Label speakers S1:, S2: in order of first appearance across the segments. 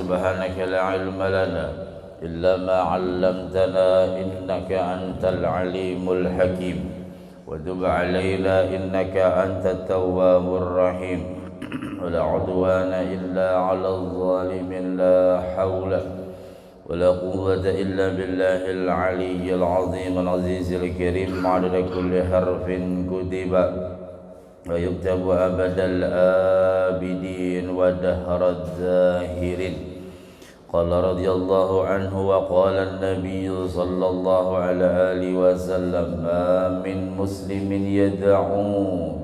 S1: سبحانك لا علم لنا إلا ما علمتنا إنك أنت العليم الحكيم وتب علينا إنك أنت التواب الرحيم ولا عدوان إلا على الظالمين لا حول ولا قوة إلا بالله العلي العظيم العزيز الكريم عدد كل حرف كتب ويكتب أبد الآبدين ودهر الداهرين. قال رضي الله عنه وقال النبي صلى الله عليه وسلم ما من مسلم يدعو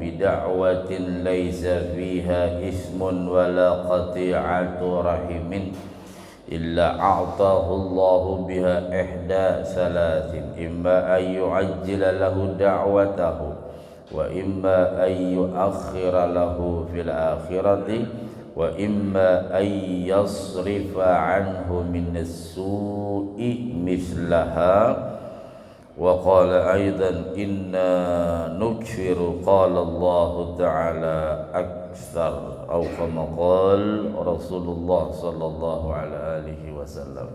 S1: بدعوة ليس فيها إثم ولا قطيعة رحم إلا أعطاه الله بها إحدى ثلاث إما أن يعجل له دعوته وإما أن يؤخر له في الآخرة وإما أن يصرف عنه من السوء مثلها. وقال أيضا إنا نكفر قال الله تعالى أكثر أو كما قال رسول الله صلى الله عليه وسلم.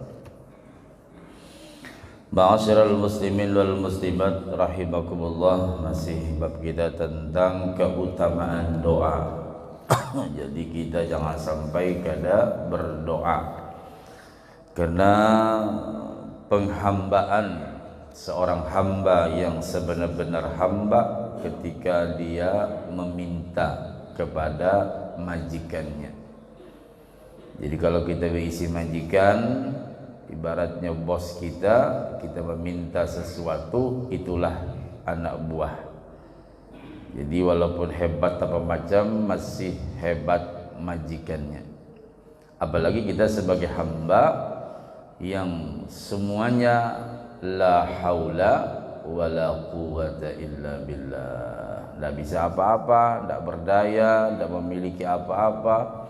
S1: Ma'asyiral muslimin wal muslimat rahimakumullah, masih bab kita tentang keutamaan doa. Jadi kita jangan sampai kada berdoa, karena penghambaan seorang hamba yang sebenar-benar hamba ketika dia meminta kepada majikannya. Jadi kalau kita berisi majikan, ibaratnya bos kita meminta sesuatu, itulah anak buah. Jadi walaupun hebat apa macam, masih hebat majikannya. Apalagi kita sebagai hamba yang semuanya la haula wala quwata illa billah, tidak bisa apa-apa, tidak berdaya, tidak memiliki apa-apa.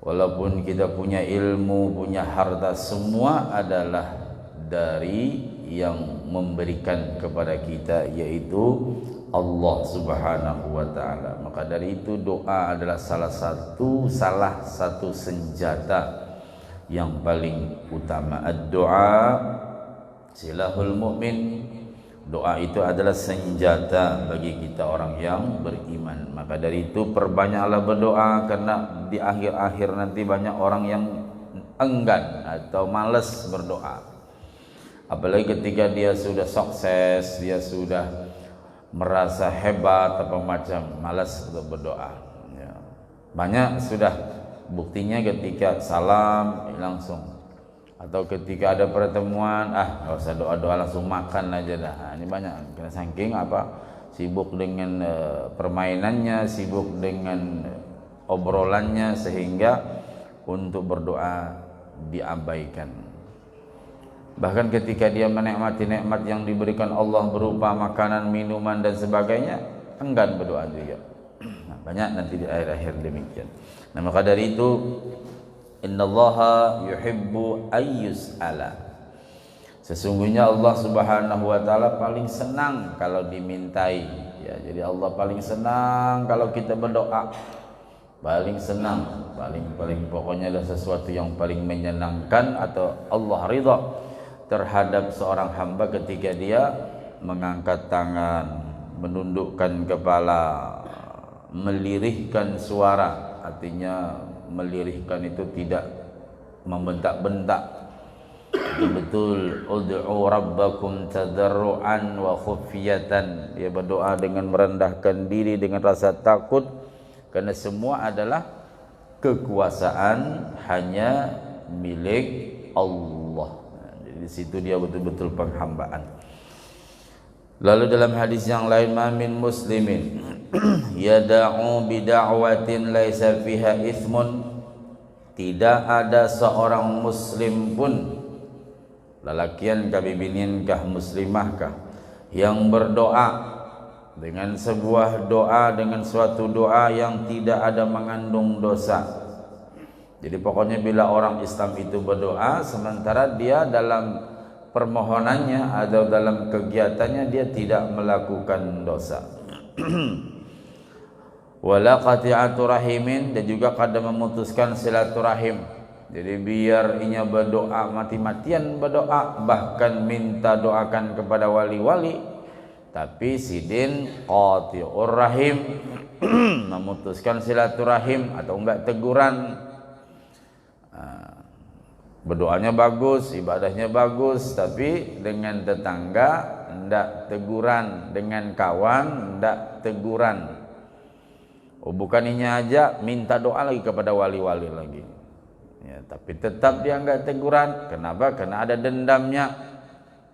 S1: Walaupun kita punya ilmu, punya harta, semua adalah dari yang memberikan kepada kita, yaitu Allah Subhanahu wa ta'ala. Maka dari itu doa adalah salah satu senjata yang paling utama. Ad-doa silahul mu'min. Doa itu adalah senjata bagi kita orang yang beriman. Maka dari itu perbanyaklah berdoa, karena di akhir-akhir nanti banyak orang yang enggan atau malas berdoa. Apalagi ketika dia sudah sukses, dia sudah merasa hebat apa macam, malas untuk berdoa. Ya. Banyak sudah buktinya ketika salam langsung, atau ketika ada pertemuan, nggak usah doa-doa, langsung makan aja dah. Ini banyak, karena saking apa, sibuk dengan permainannya, sibuk dengan obrolannya, sehingga untuk berdoa diabaikan. Bahkan ketika dia menikmati nikmat yang diberikan Allah berupa makanan, minuman dan sebagainya, enggan berdoa juga. Nah, banyak nanti di akhir-akhir demikian. Nah, maka dari itu innallaha yuhibbu ayyus'ala. Sesungguhnya Allah Subhanahu wa taala paling senang kalau dimintai. Ya, jadi Allah paling senang kalau kita berdoa. Paling senang, paling pokoknya adalah sesuatu yang paling menyenangkan, atau Allah ridha terhadap seorang hamba ketika dia mengangkat tangan, menundukkan kepala, melirihkan suara. Artinya melirihkan itu tidak membentak-bentak, betul-betul ud'u rabbakum tadarruan wa khufiyatan. Dia berdoa dengan merendahkan diri, dengan rasa takut, karena semua adalah kekuasaan hanya milik Allah. Di situ dia betul-betul penghambaan. Lalu dalam hadis yang lain, ma min muslimin yad'u bi da'watin laisa fiha ithmun, tidak ada seorang muslim pun, lalakian kah bibinin kah muslimah kah, yang berdoa dengan sebuah doa, dengan suatu doa yang tidak ada mengandung dosa. Jadi pokoknya bila orang Islam itu berdoa, sementara dia dalam permohonannya atau dalam kegiatannya dia tidak melakukan dosa. Wala qati'atu rahimin, dan juga kada memutuskan silaturahim. Jadi biar inya berdoa mati-matian berdoa, bahkan minta doakan kepada wali-wali, tapi sidin qati'ur rahim, memutuskan silaturahim atau enggak teguran. Berdoanya bagus, ibadahnya bagus, tapi dengan tetangga enggak teguran, dengan kawan enggak teguran. Oh, bukan ini aja, minta doa lagi kepada wali-wali lagi. Ya, tapi tetap dia enggak teguran. Kenapa? Karena ada dendamnya.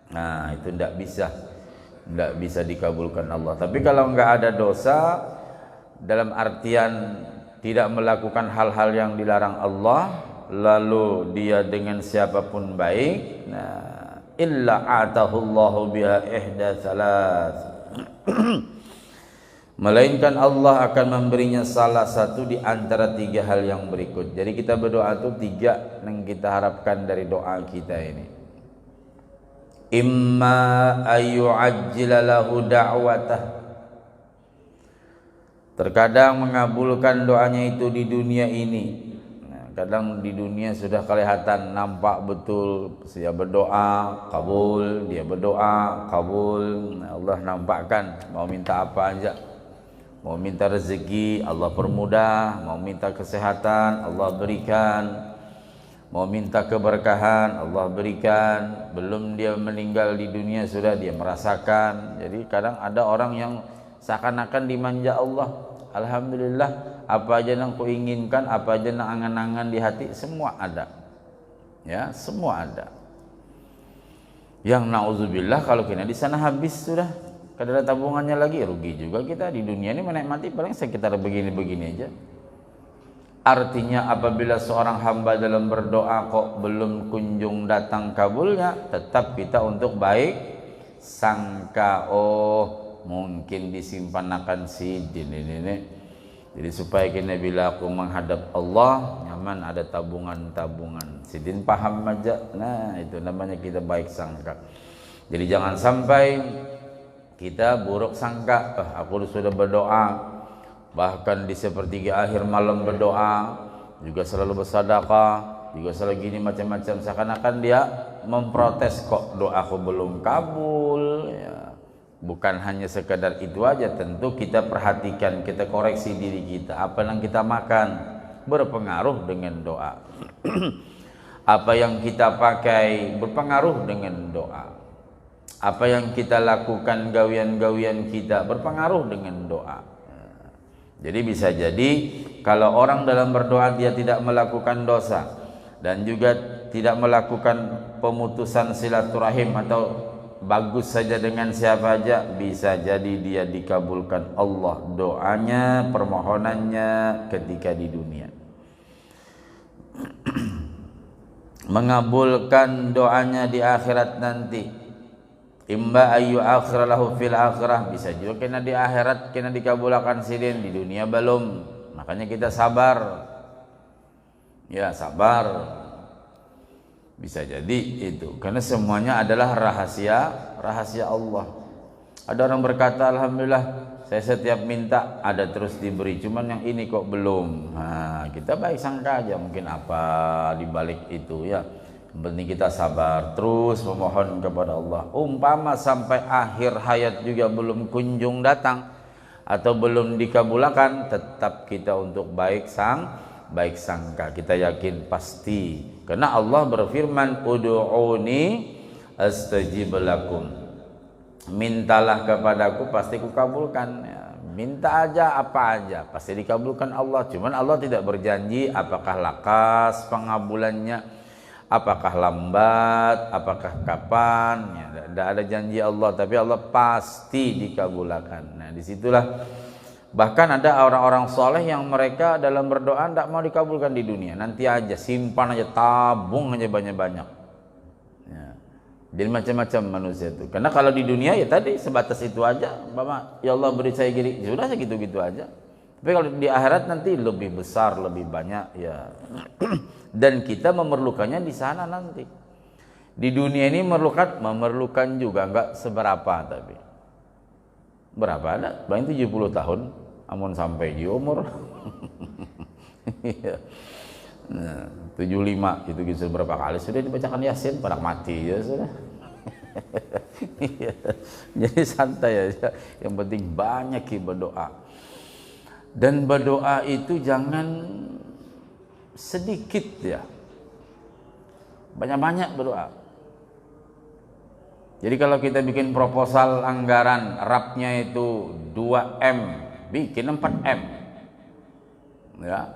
S1: Nah, itu enggak bisa dikabulkan Allah. Tapi kalau enggak ada dosa, dalam artian tidak melakukan hal-hal yang dilarang Allah, lalu dia dengan siapapun baik, nah, illa atahullahu biha ihda salas, melainkan Allah akan memberinya salah satu di antara tiga hal yang berikut. Jadi kita berdoa itu tiga yang kita harapkan dari doa kita ini. Imma ayyu'ajjila lahu da'watah, terkadang mengabulkan doanya itu di dunia ini. Kadang di dunia sudah kelihatan nampak betul, dia berdoa kabul, dia berdoa kabul. Allah nampakkan mau minta apa aja, mau minta rezeki Allah permudah, mau minta kesehatan Allah berikan, mau minta keberkahan Allah berikan. Belum dia meninggal di dunia sudah dia merasakan. Jadi kadang ada orang yang seakan-akan dimanja Allah. Alhamdulillah, apa aja yang ku inginkan, apa aja yang angan-angan di hati, semua ada. Ya, semua ada. Yang na'udzubillah kalau kena di sana habis sudah, kada ada tabungannya lagi, rugi juga kita di dunia ini menikmati paling sekitar begini-begini aja. Artinya apabila seorang hamba dalam berdoa kok belum kunjung datang kabulnya, tetap kita untuk baik sangka, oh mungkin disimpan akan sidin ini. Jadi supaya kita bila aku menghadap Allah nyaman, ada tabungan-tabungan. Sidin paham aja. Nah, itu namanya kita baik sangka. Jadi jangan sampai kita buruk sangka. Aku sudah berdoa, bahkan di sepertiga akhir malam berdoa, juga selalu bersedekah, juga selalu gini macam-macam, seakan-akan dia memprotes kok doaku belum kabul ya. Bukan hanya sekadar itu aja, tentu kita perhatikan, kita koreksi diri kita. Apa yang kita makan berpengaruh dengan doa. Apa yang kita pakai berpengaruh dengan doa. Apa yang kita lakukan, gawian-gawian kita berpengaruh dengan doa. Jadi bisa jadi kalau orang dalam berdoa dia tidak melakukan dosa dan juga tidak melakukan pemutusan silaturahim atau bagus saja dengan siapa aja, bisa jadi dia dikabulkan Allah doanya, permohonannya ketika di dunia. Mengabulkan doanya di akhirat nanti. Imba ayu akhiralahu fil akhirah, bisa juga kena di akhirat kena dikabulkan sidin, di dunia belum. Makanya kita sabar. Ya, sabar. Bisa jadi itu, karena semuanya adalah rahasia Allah. Ada orang berkata, alhamdulillah saya setiap minta ada terus diberi, cuman yang ini kok belum. Nah, kita baik sangka aja, mungkin apa di balik itu ya. Yang penting kita sabar terus memohon kepada Allah. Umpama sampai akhir hayat juga belum kunjung datang atau belum dikabulkan, tetap kita untuk baik sangka. Kita yakin pasti. Karena Allah berfirman, ud'uni astajib lakum. Mintalah kepadaku pasti kukabulkan. Ya, minta aja apa aja pasti dikabulkan Allah. Cuman Allah tidak berjanji apakah lakas pengabulannya, apakah lambat, apakah kapan. Ya, tidak ada janji Allah, tapi Allah pasti dikabulkan. Nah, disitulah. Bahkan ada orang-orang soleh yang mereka dalam berdoa tidak mau dikabulkan di dunia. Nanti aja, simpan aja, tabung aja banyak-banyak. Ya. Jadi macam-macam manusia itu. Karena kalau di dunia ya tadi sebatas itu aja. Bapak, ya Allah beri saya gini, sudah segitu-gitu aja. Tapi kalau di akhirat nanti lebih besar, lebih banyak ya. Dan kita memerlukannya di sana nanti. Di dunia ini memerlukan juga, enggak seberapa tapi. Berapa ada? Paling 70 tahun. Amun sampai di umur Nah, 75 itu gitu berapa kali sudah dibacakan Yasin pada mati ya sudah. Jadi santai aja, yang penting banyak berdoa. Dan berdoa itu jangan sedikit ya, banyak-banyak berdoa. Jadi kalau kita bikin proposal anggaran rapnya itu 2M, bikin 4M ya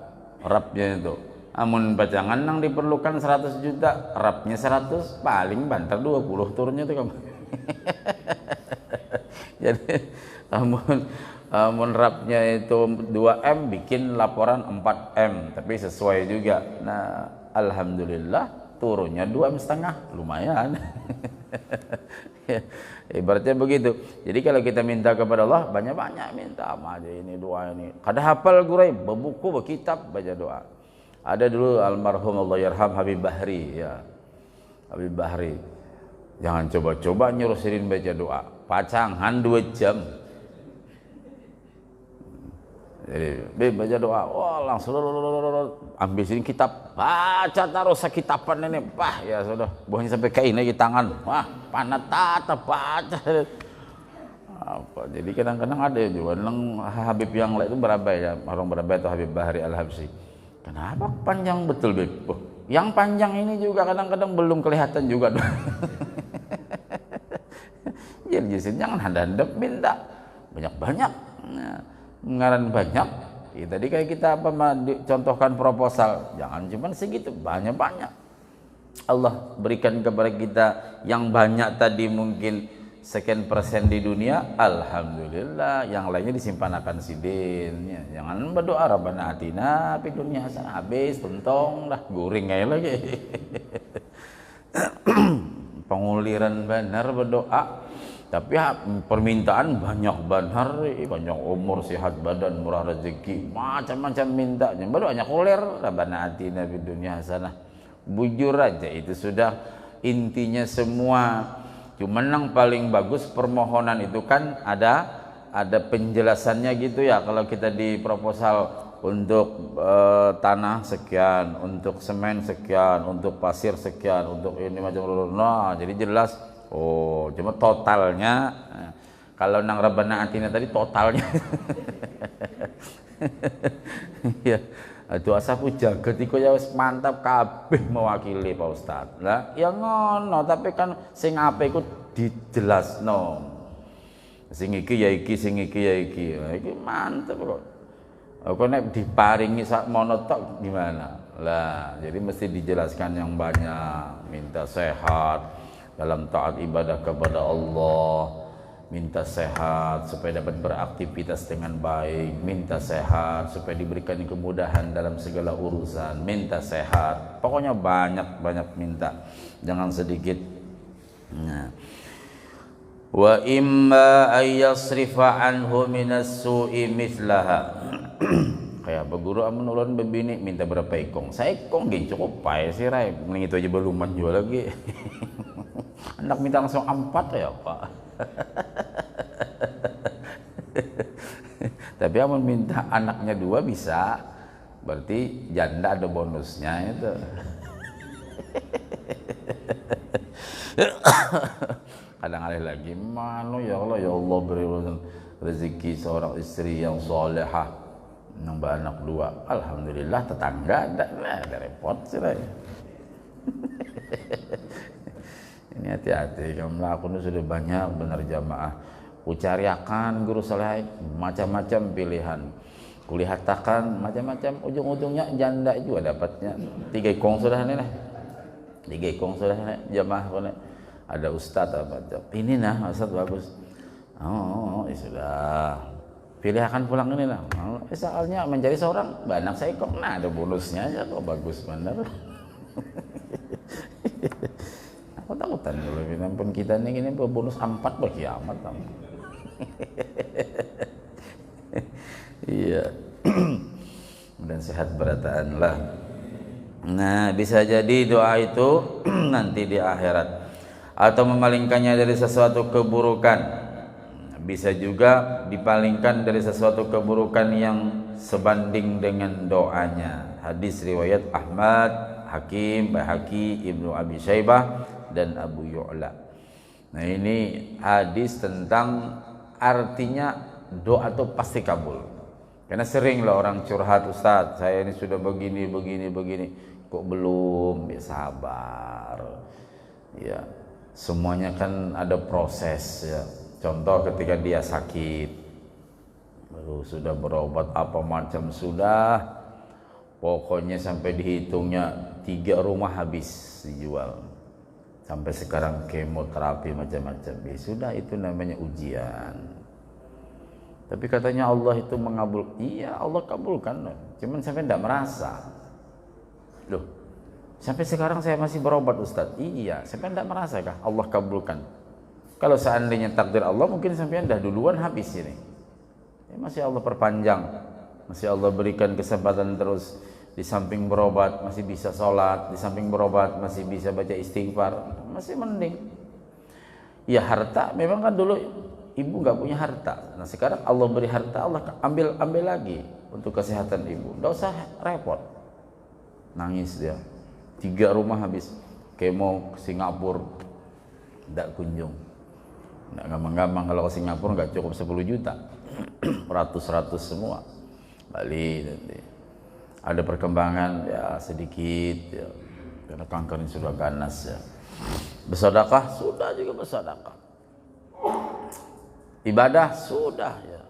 S1: rapnya itu. Amun bacangan nang diperlukan 100 juta, rapnya 100, paling banter 20 turunnya tuh kamu. Jadi amun rapnya itu 2M, bikin laporan 4M, tapi sesuai juga. Nah, alhamdulillah turunnya 2,5M, lumayan. Ibaratnya begitu. Jadi kalau kita minta kepada Allah, banyak-banyak minta aja ini doa ini. Kada hafal gurai, berbuku, berkitab, baca doa. Ada dulu almarhum Allahyarham Habib Bahri ya. Habib Bahri. Jangan coba-coba nyuruh Sirin baca doa. Pacangan 2 jam. Jadi baca doa, wah langsung ambil sini kitab, baca taruh sekitapan ini, ya sudah, buahnya sampai kain lagi tangan, wah panat tata baca. Apa? Jadi kadang-kadang ada juga Habib yang lain itu berabai ya, orang berabai itu Habib Bahri Al-Habsyi. Kenapa panjang betul Beb? Yang panjang ini juga kadang-kadang belum kelihatan juga. Jadi jangan handap minta banyak-banyak. Nah, ngaran banyak ya, tadi kayak kita contohkan proposal, jangan cuma segitu, banyak-banyak. Allah berikan kepada kita yang banyak tadi, mungkin sekian persen di dunia, alhamdulillah, yang lainnya disimpan akan sidin ya. Jangan berdoa Rabbana atina fid dunya hasanah, habis tuntong dah, guring aja lagi. Penguliran benar berdoa. Tapi permintaan banyak benar, banyak umur, sehat badan, murah rezeki, macam-macam minta. Baru banyak kulir, Rabbana atina fid dunya hasanah. Bujur aja itu sudah intinya semua. Cuman yang paling bagus permohonan itu kan ada penjelasannya gitu ya. Kalau kita di proposal untuk tanah sekian, untuk semen sekian, untuk pasir sekian, untuk ini macam, nah jadi jelas. Oh, cuma totalnya, kalau nang Rabbana atina tadi totalnya. Ya, itu asapu jagat iku ya wis mantap kabeh mewakili Pak Ustaz. Lah, ya ngono, tapi kan sing apik iku dijelasno. Sing iki ya iki, sing iki ya iki. Nah, iki mantep kok. Kok nek diparingi sak mono tok gimana? Lah, jadi mesti dijelaskan yang banyak, minta sehat dalam taat ibadah kepada Allah, minta sehat supaya dapat beraktivitas dengan baik, minta sehat supaya diberikan kemudahan dalam segala urusan, minta sehat, pokoknya banyak minta, jangan sedikit. Nah, wa imma ayyasrifa anhu minas su'i mithlaha. Kayak berguru amun ulun bebini minta berapa ekong, saya ekong geng cukup pae sih rai, mending itu aja beluman juga lagi. Anak minta langsung 4 ya Pak. Tapi amun minta anaknya 2 bisa, berarti janda ada bonusnya itu. Kadang ada lagi, mana ya Allah beri rezeki seorang istri yang solehah, nambah anak 2, alhamdulillah, tetangga ada repot sih. Ini hati-hati, kamu melakukan sudah banyak benar jamaah. Kucariakan guru soleh macam-macam pilihan, kulihatakan macam-macam, ujung-ujungnya janda juga dapatnya. 3 ekong sudah nih lah, 3 ekong sudah nih jamaah nih. Ada ustadz apa ini nah ustadz bagus, oh ya sudah pilihan pulang ini lah. Soalnya mencari seorang banyak seekor, nah ada bonusnya aja kok, bagus bener. Aku takutan dulu, pun kita ini bonus 4 berkiamat. Iya. Dan sehat berataan lah. Nah, bisa jadi doa itu nanti di akhirat, atau memalingkannya dari sesuatu keburukan. Bisa juga dipalingkan dari sesuatu keburukan yang sebanding dengan doanya. hadis riwayat Ahmad, Hakim, Baihaqi, Ibnu Abi Syaibah dan Abu Yu'la. Nah ini hadis tentang artinya doa itu pasti kabul. Karena sering lah orang curhat, Ustaz saya ini sudah begini, kok belum, ya sabar. Ya, semuanya kan ada proses ya. Contoh ketika dia sakit, baru sudah berobat apa macam sudah, pokoknya sampai dihitungnya 3 rumah habis dijual. Sampai sekarang kemoterapi macam-macam. Ya sudah, itu namanya ujian. Tapi katanya Allah itu mengabul. Iya, Allah kabulkan. Cuman sampai tidak merasa. Loh, sampai sekarang saya masih berobat Ustaz. Iya, sampai tidak merasa kah Allah kabulkan? Kalau seandainya takdir Allah, mungkin sampai dah duluan habis ini. Ya, masih Allah perpanjang. Masih Allah berikan kesempatan terus. Di samping berobat masih bisa sholat, di samping berobat masih bisa baca istighfar, masih mending. Ya harta memang kan dulu ibu nggak punya harta. Nah sekarang Allah beri harta, Allah ambil lagi untuk kesehatan ibu. Nggak usah repot. Nangis dia. 3 rumah habis. Kemo ke Singapura, tidak kunjung. Nggak gampang-gampang kalau ke Singapura nggak cukup 10 juta. Ratus-ratus semua. Balik nanti. Ada perkembangan ya sedikit ya. Karena kanker ini sudah ganas ya. Bersedekah sudah juga bersedekah. Ibadah sudah ya.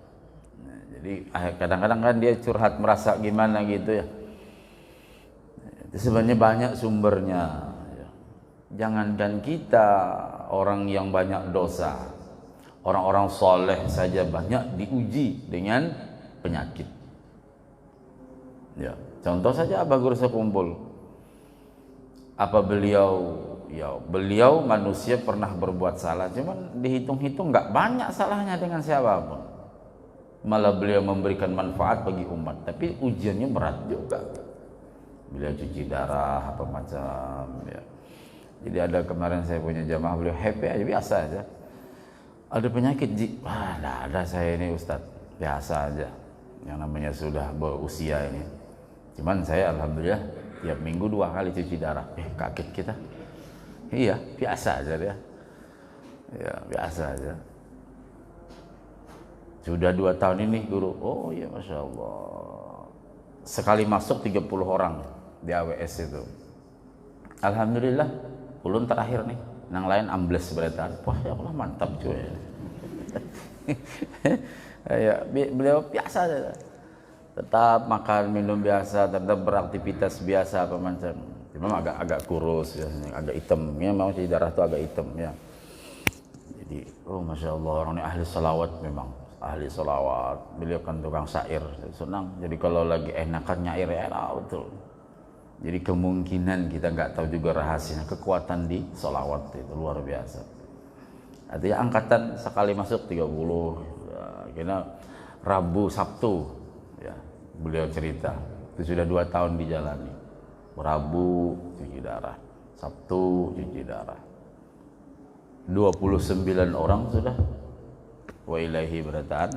S1: Nah, jadi kadang-kadang kan dia curhat merasa gimana gitu ya. Itu sebenarnya banyak sumbernya ya. Jangankan kita orang yang banyak dosa, orang-orang soleh saja banyak diuji dengan penyakit ya. Contoh saja Abah Guru Sekumpul, apa beliau manusia pernah berbuat salah, cuman dihitung-hitung nggak banyak salahnya dengan siapapun, malah beliau memberikan manfaat bagi umat. Tapi ujiannya berat juga, beliau cuci darah apa macam ya. Jadi ada kemarin saya punya jamaah, beliau happy aja, biasa aja. Ada penyakit nggak ada saya ini Ustaz, biasa aja, yang namanya sudah berusia ini. Cuman saya alhamdulillah tiap minggu 2 kali cuci darah. Kaget kita. Iya, biasa aja dia. Ya, biasa aja. Sudah 2 tahun ini guru. Oh iya, Masya Allah. Sekali masuk 30 orang di AWS itu. Alhamdulillah, ulun terakhir nih. Yang lain ambles beretan. Wah ya Allah, mantap cuy. Ya, beliau biasa aja. Tetap makan minum biasa, tetap beraktivitas biasa apa macam. Cuma agak kurus ya, agak hitam. Ya mau cuci darah itu agak hitam ya. Jadi, oh Masya Allah, orang ini ahli salawat memang. Ahli salawat. Beliau kan tukang syair, senang. Jadi kalau lagi enakan nyair, enak betul. Jadi kemungkinan kita nggak tahu juga rahasianya, kekuatan di salawat itu luar biasa. Artinya angkatan sekali masuk 30. Ya, kira Rabu, Sabtu. Ya, beliau cerita itu sudah 2 tahun dijalani. Rabu cuci darah, Sabtu cuci darah. 29 orang sudah wa ilaihi berataan.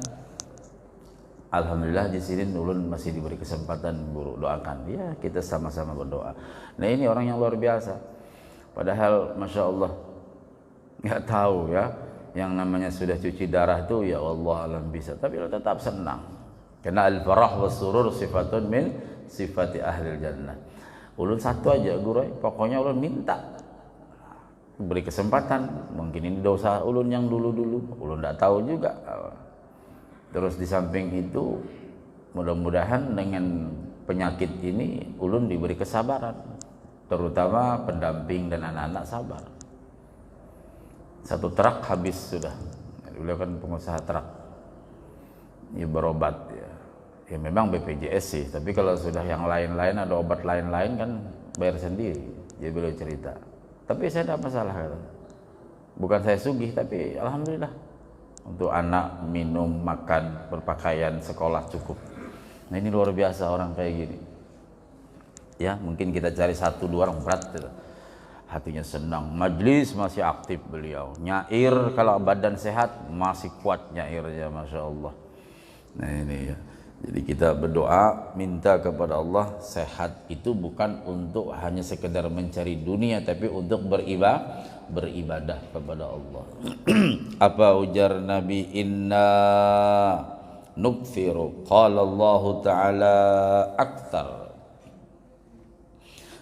S1: Alhamdulillah di sini ulun masih diberi kesempatan guru doakan. Ya, kita sama-sama berdoa. Nah, ini orang yang luar biasa. Padahal Masya Allah nggak tahu ya, yang namanya sudah cuci darah itu ya Allah alam bisa. Tapi tetap senang. Karena al-farah wa surur sifatun min sifati ahlil jannah. Ulun satu aja guru, pokoknya ulun minta beri kesempatan. Mungkin ini dosa ulun yang dulu-dulu, ulun tidak tahu juga. Terus di samping itu mudah-mudahan dengan penyakit ini ulun diberi kesabaran, terutama pendamping dan anak-anak sabar. 1 truk habis sudah. Beliau kan pengusaha truk. Ya berobat ya. Ya memang BPJS sih, tapi kalau sudah yang lain-lain, ada obat lain-lain kan bayar sendiri. Jadi beliau cerita. Tapi saya tidak masalah kata. Bukan saya sugih, tapi alhamdulillah untuk anak minum, makan, berpakaian, sekolah cukup. Nah ini luar biasa orang kayak gini. Ya mungkin kita cari 1-2 orang berat gitu. Hatinya senang, majlis masih aktif beliau, nyair kalau badan sehat masih kuat nyairnya, Masya Allah. Nah ini ya. Jadi kita berdoa minta kepada Allah sehat itu bukan untuk hanya sekedar mencari dunia, tapi untuk beribadah kepada Allah. Apa ujar Nabi? Inna nukfiru qala Allah Ta'ala aktar.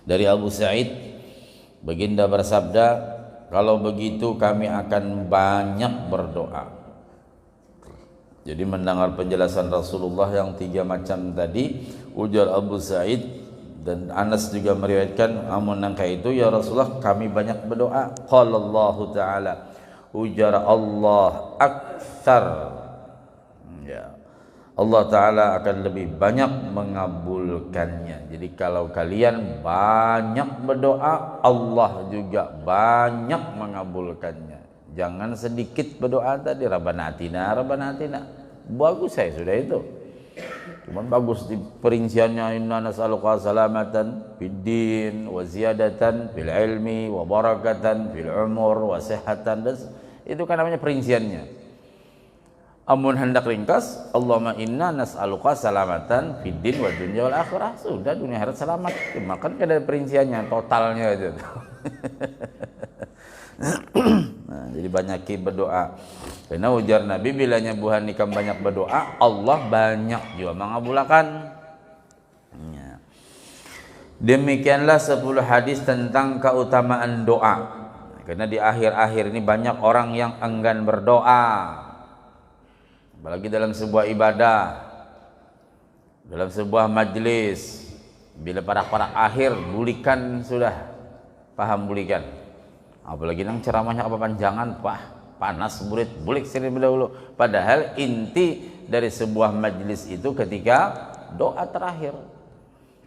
S1: Dari Abu Sa'id, baginda bersabda, kalau begitu kami akan banyak berdoa. Jadi mendengar penjelasan Rasulullah yang 3 macam tadi, ujar Abu Sa'id, dan Anas juga meriwayatkan, amun nangka itu ya Rasulullah kami banyak berdoa. Qala Allah Ta'ala, ujar Allah aktsar, ya, Allah Ta'ala akan lebih banyak mengabulkannya. Jadi kalau kalian banyak berdoa, Allah juga banyak mengabulkannya. Jangan sedikit berdoa tadi, Rabbana atina, Rabbana atina. Bagus saya sudah itu. Cuman bagus di perinciannya, inna nas'aluka salamatan fid din wa ziyadatan fil ilmi wa barakatan fil umur wa sihatan. Itu kan namanya perinciannya. Amun hendak ringkas, Allahumma inna nas'aluka salamatan fid din wa dunya wal akhirah. Sudah, dunia akhirat selamat. Makan kan ada perinciannya, totalnya aja. Nah, jadi banyaki berdoa. Karena ujar Nabi, bila nyabuhan nikam banyak berdoa, Allah banyak juga mengabulkan. Ya. Demikianlah 10 hadis tentang keutamaan doa. Karena di akhir-akhir ini banyak orang yang enggan berdoa. Apalagi dalam sebuah ibadah, dalam sebuah majlis, bila pada akhir bulikan sudah, paham bulikan. Apalagi nang ceramahnya apa panjangan, panas bulik sini dahulu. Padahal inti dari sebuah majlis itu ketika doa terakhir.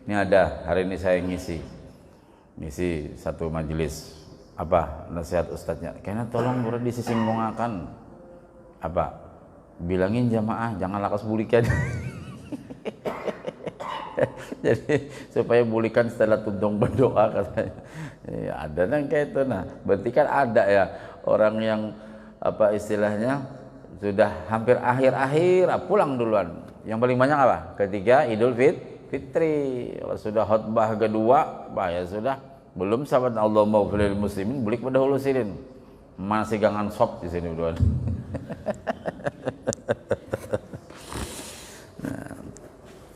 S1: Ini ada, hari ini saya ngisi satu majlis, apa nasihat ustadznya, kayaknya tolong buru disinggungakan, apa, bilangin jamaah jangan lakas bulikan. Jadi supaya bulikan setelah tuntung berdoa katanya. Ya, ada nang kayak itu. Nah, berarti kan ada ya orang yang apa istilahnya sudah hampir akhir-akhir pulang duluan. Yang paling banyak apa? Ketika Idul Fitri. Kalau sudah khutbah kedua, ya sudah belum sahabat Allah maufilil muslimin bulik berdahulu silin. Masih gangan sop di sini duluan.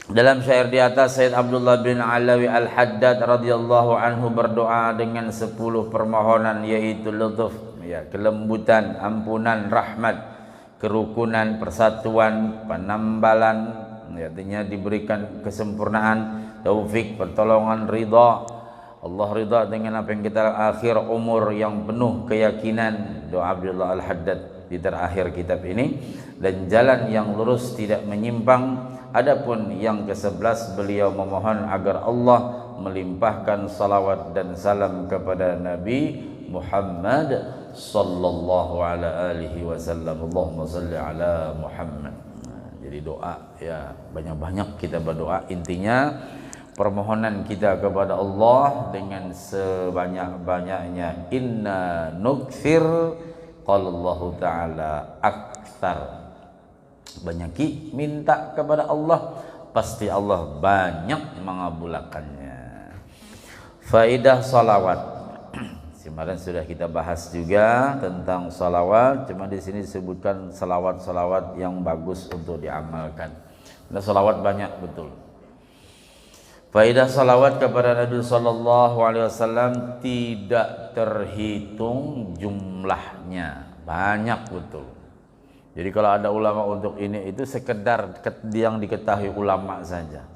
S1: Dalam syair di atas, Sayyid Abdullah bin Alawi Al-Haddad radhiyallahu anhu berdoa dengan 10 permohonan, yaitu lutuf, ya, kelembutan, ampunan, rahmat, kerukunan, persatuan, penambalan, ya, artinya diberikan kesempurnaan, taufik, pertolongan, ridha. Allah ridha dengan apa yang kita, akhir umur yang penuh keyakinan, doa Abdullah Al-Haddad di terakhir kitab ini, dan jalan yang lurus tidak menyimpang. Adapun yang ke-11, beliau memohon agar Allah melimpahkan salawat dan salam kepada Nabi Muhammad sallallahu alaihi wasallam. Allahumma salli ala Muhammad. Jadi doa, ya, banyak-banyak kita berdoa. Intinya permohonan kita kepada Allah dengan sebanyak-banyaknya. Inna nukthir qala Allah Ta'ala aktsar. Banyaki minta kepada Allah, pasti Allah banyak mengabulkannya. Faidah salawat. Kemarin sudah kita bahas juga tentang salawat, cuma di sini disebutkan salawat-salawat yang bagus untuk diamalkan. Nah, salawat banyak betul. Faidah salawat kepada Nabi sallallahu alaihi wasallam tidak terhitung jumlahnya, banyak betul. Jadi kalau ada ulama untuk ini itu sekedar yang diketahui ulama saja.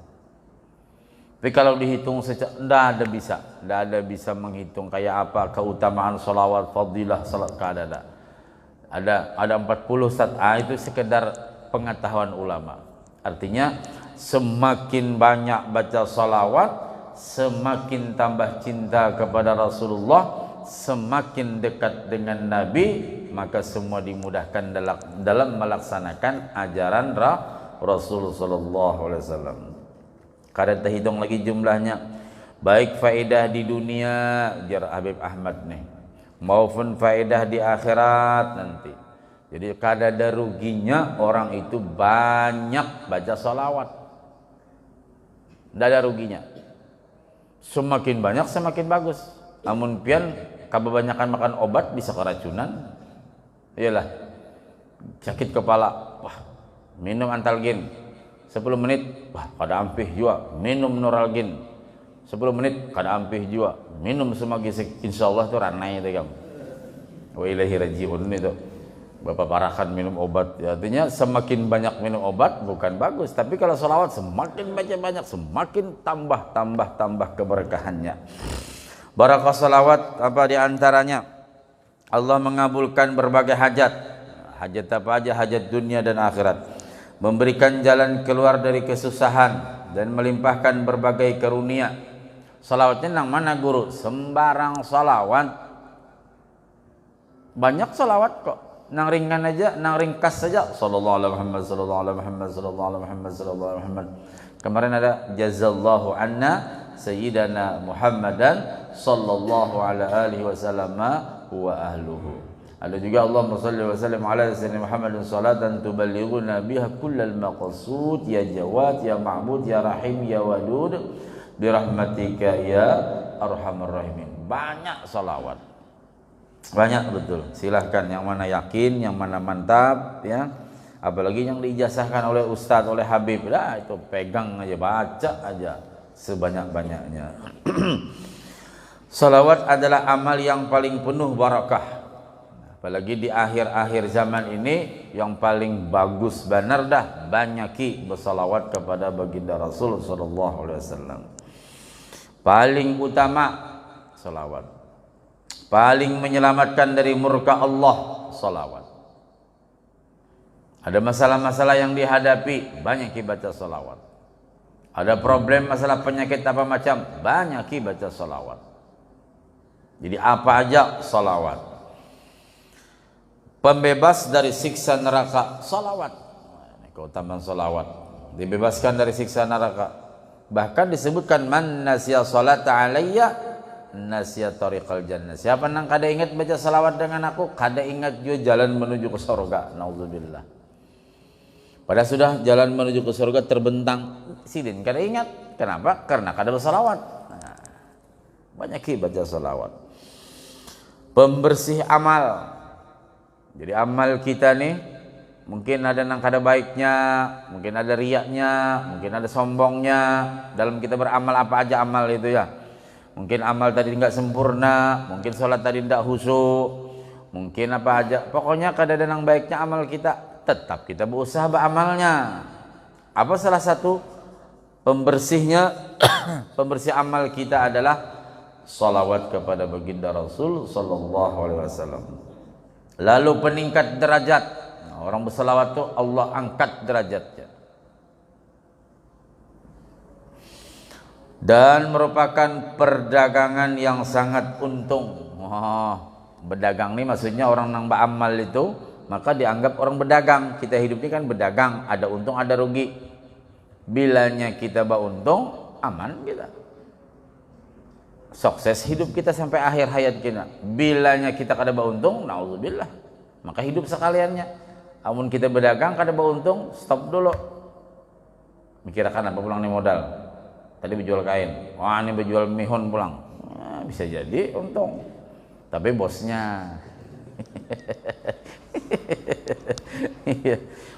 S1: Tapi kalau dihitung tidak ada bisa menghitung kayak apa keutamaan salawat, fadilah salat, ada 40 Ustaz. Itu sekedar pengetahuan ulama. Artinya semakin banyak baca salawat, semakin tambah cinta kepada Rasulullah, semakin dekat dengan Nabi, maka semua dimudahkan dalam melaksanakan ajaran Rasul sallallahu alaihi wasallam. Kada terhitung lagi jumlahnya, baik faedah di dunia jar Habib Ahmad nih, maupun faedah di akhirat nanti. Jadi kada ada ruginya orang itu banyak baca salawat. Tidak ada ruginya. Semakin banyak semakin bagus. Namun pian kebanyakan makan obat bisa keracunan. Iyalah. Sakit kepala, wah, minum Antalgin. 10 menit, wah, kada ampih juga, minum Noralgin. 10 menit kada ampih juga, minum Semagisik. Insyaallah itu ranai itu kamu. Wa ilaihi rajiun itu. Bapak parakan minum obat, artinya semakin banyak minum obat bukan bagus, tapi kalau sholawat semakin banyak semakin tambah keberkahannya. Barakah sholawat apa diantaranya? Allah mengabulkan berbagai hajat. Hajat apa aja? Hajat dunia dan akhirat. Memberikan jalan keluar dari kesusahan dan melimpahkan berbagai karunia. Sholawatnya nang mana guru? Sembarang sholawat. Banyak sholawat kok. Nang ringan aja, nang ringkas saja. Sallallahu alaihi Muhammad, sallallahu alaihi Muhammad, sallallahu alaihi Muhammad, sallallahu alaihi Muhammad. Kemarin ada jazallahu anna sayyidana Muhammadan sallallahu alaihi wasallam wa ahluhu. Ada juga Allahumma shalli wa sallim ala sayyidina Muhammadin salatan tuballighuna biha kullal maqsud ya Jawad ya Ma'bud ya Rahim ya Wadud birahmatika ya arhamar rahimin. Banyak salawat. Banyak betul. Silahkan yang mana yakin, yang mana mantap ya. Apalagi yang diijazahkan oleh ustadz, oleh habib. Lah itu pegang aja, baca aja sebanyak-banyaknya. Salawat adalah amal yang paling penuh barakah. Apalagi di akhir-akhir zaman ini yang paling bagus benar dah banyaki bersalawat kepada baginda Rasul sallallahu alaihi wasallam. Paling utama salawat. Paling menyelamatkan dari murka Allah, salawat. Ada masalah-masalah yang dihadapi, banyak baca salawat. Ada problem masalah penyakit apa macam, banyak baca salawat. Jadi apa aja salawat. Pembebas dari siksa neraka, salawat. Ini keutamaan salawat. Dibebaskan dari siksa neraka. Bahkan disebutkan man nasiya salata alayya nasiya tariqal jannah. Siapa nang kada ingat baca salawat dengan aku, kada ingat juga jalan menuju ke surga. Nauzubillah. Padahal sudah jalan menuju ke surga terbentang, sidin kada ingat. Kenapa? Karena kada bersalawat. Nah, banyak baca salawat. Pembersih amal. Jadi amal kita nih mungkin ada nang kada baiknya, mungkin ada riaknya, mungkin ada sombongnya dalam kita beramal apa aja amal itu ya. Mungkin amal tadi enggak sempurna, mungkin sholat tadi enggak khusyuk, mungkin apa aja. Pokoknya kada ada nang baiknya amal kita, tetap kita berusaha beramalnya. Apa salah satu pembersihnya? Pembersih amal kita adalah salawat kepada baginda Rasul sallallahu alaihi wasallam. Lalu peningkat derajat. Nah, orang bersalawat tuh Allah angkat derajatnya. Dan merupakan perdagangan yang sangat untung. Berdagang nih maksudnya orang nang beramal itu, maka dianggap orang berdagang. Kita hidup ini kan berdagang, ada untung ada rugi. Bilanya kita beruntung, aman kita. Sukses hidup kita sampai akhir hayat kita. Bilanya kita kada beruntung, nauzubillah, maka hidup sekaliannya. Amun kita berdagang kada beruntung, stop dulu. Mikirkan apa pulang nih modal. Tadi berjual kain, wah ini berjual mihun pulang, nah, bisa jadi untung, tapi bosnya.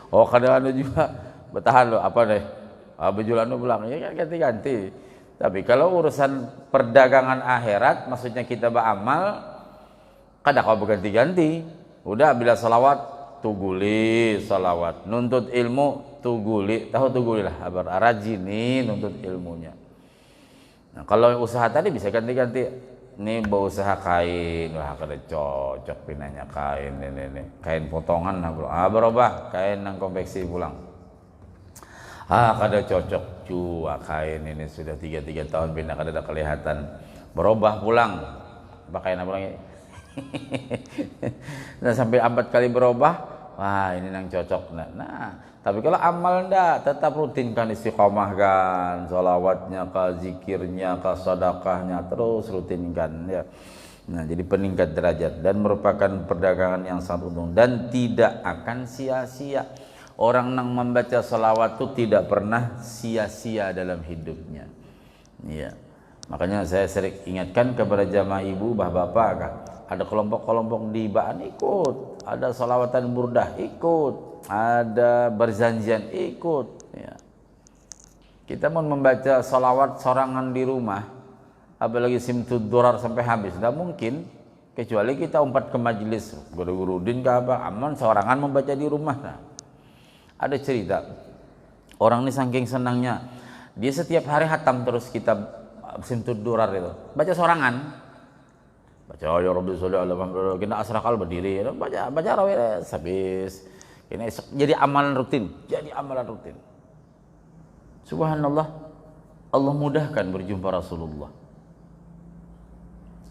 S1: Oh kadang ada juga bertahan loh, apa deh, berjualan pulang, ya kan ganti-ganti. Tapi kalau urusan perdagangan akhirat, maksudnya kita beramal, kada kau berganti-ganti. Udah bila salawat, tuguli salawat, nuntut ilmu, tuguli, tahu tuguli lah, rajini nuntut ilmunya. Nah, kalau usaha tadi bisa ganti-ganti. Ini berusaha kain, wah kada cocok pinanya kain ini. Kain potongan nah bro. Berubah kain nang konveksi pulang. Kada cocok cua kain ini sudah 3 tahun pindah kada ada kelihatan. Berubah pulang. Apa kain apa lagi? Nah sampai 4 kali berubah. Wah ini yang cocok. Nah tapi kalau amal ndak, tetap rutinkan, istiqomahkan, sholawatnya, zikirnya, sedekahnya, terus rutinkan ya. Nah, jadi peningkat derajat dan merupakan perdagangan yang sangat untung dan tidak akan sia-sia. Orang yang membaca salawat itu tidak pernah sia-sia dalam hidupnya. Iya. Makanya saya sering ingatkan kepada jamaah ibu, bapak-bapak, ada kelompok-kelompok di Baan ikut, ada salawatan burdah ikut, ada berzanjian ikut. Ya. Kita mau membaca salawat sorangan di rumah, apalagi simtud durar sampai habis, tidak mungkin, kecuali kita umpat ke majelis guru-guru din ke apa, aman sorangan membaca di rumah. Nah, ada cerita orang ini saking senangnya dia setiap hari hatam terus kitab simtud durar itu, baca sorangan, baca ya Rabbi sholli ala Muhammad, kena asrakal berdiri, baca raweh habis, ini jadi amalan rutin, subhanallah, Allah mudahkan berjumpa Rasulullah.